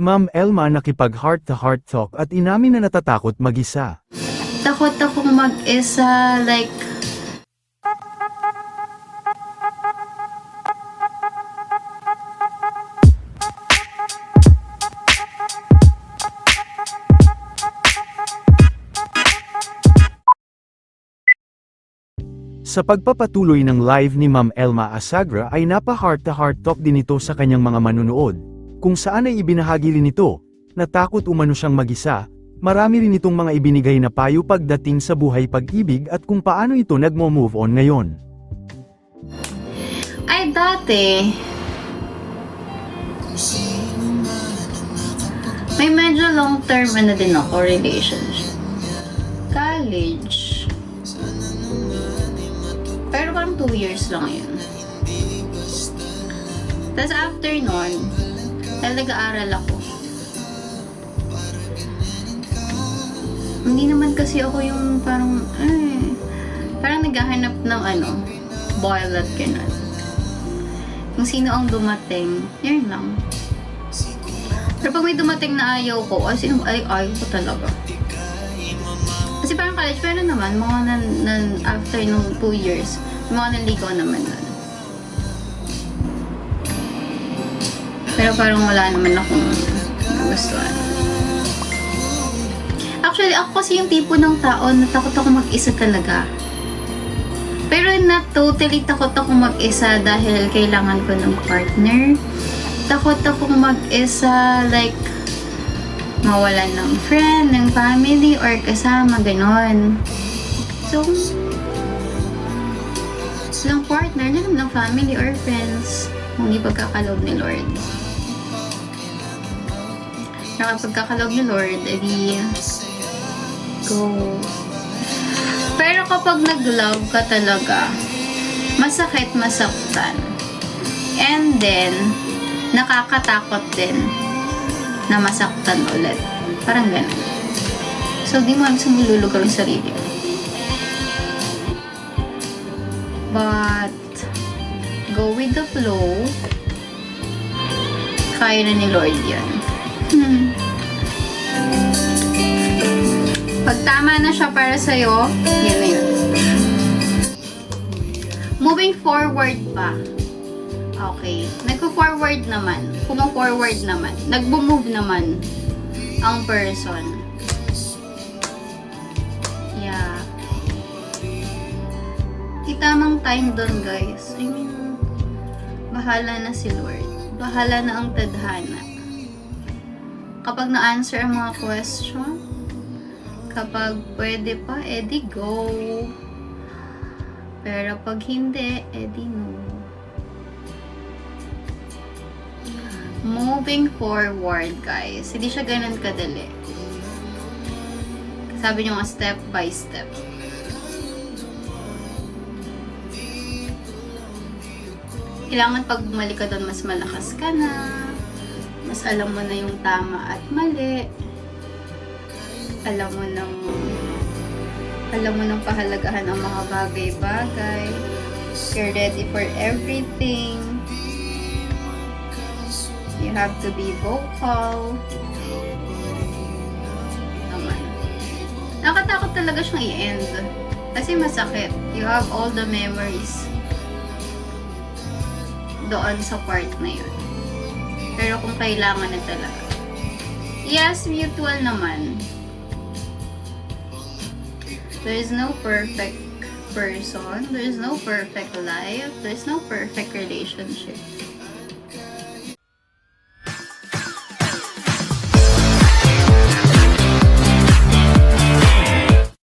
Ma'am Elma nakipag heart-to-heart talk at inamin na natatakot mag-isa. Takot akong mag-isa, like, Sa pagpapatuloy ng live ni Ma'am Elma Asagra ay napa-heart-to-heart talk din ito sa kanyang mga manunood, kung saan ay ibinahagi rin ito, natakot umano siyang mag-isa, marami rin itong mga ibinigay na payo pagdating sa buhay pag-ibig at kung paano ito nagmo-move on ngayon. ay dati, may medyo long-term din ako, relationship. College. Pero parang 2 years lang yun. Tapos after nun, dahil nag-aaral ako. Hindi naman kasi ako yung parang naghahanap ng boil at ganun. Kung sino ang dumating, yun lang. Pero pag may dumating na ayaw ko, ayaw ko talaga. Kasi parang college, pero naman, mga after nung 2 years, mga naligaw naman nun. Pero parang wala naman akong nagustuhan. Actually, ako kasi yung tipo ng tao na takot ako mag-isa talaga. Pero not totally takot ako mag-isa dahil kailangan ko ng partner. Takot akong mag-isa, like, mawalan ng friend, ng family, or kasama, ganon. So, ng partner, ng family or friends, kung hindi pagkakaloob ni Lord. Kapag pagkakaloob ni Lord, edi go. Pero kapag nag-love ka talaga, masakit masaktan. And then, nakakatakot din na masaktan ulit. Parang ganun. So, di mo alam sa mululugar yung sarili. But, go with the flow. Kaya na ni Lord yan. Pag tama na siya para sa'yo, yun na yun. Moving forward pa. Okay. Nagpo-forward naman. Pumo-forward naman. Nagbo-move naman ang person. Yeah. Itamang time doon, guys. I mean, bahala na si Lord. Bahala na ang tadhana. Kapag na-answer ang mga question, kapag pwede pa, edi go. Pero pag hindi, edi no. Moving forward, guys. Hindi siya ganun kadali. Sabi niyo nga, step by step. Kailangan pag bumalik ka doon, mas malakas ka na. Mas alam mo na yung tama at mali. Alam mo nang pahalagahan ang mga bagay-bagay. You're ready for everything. You have to be vocal. Naman. Nakatakot talaga siyang i-end. Kasi masakit. You have all the memories doon sa part na yun. Pero kung kailangan na talaga. Yes, mutual naman. There is no perfect person. There is no perfect life. There is no perfect relationship.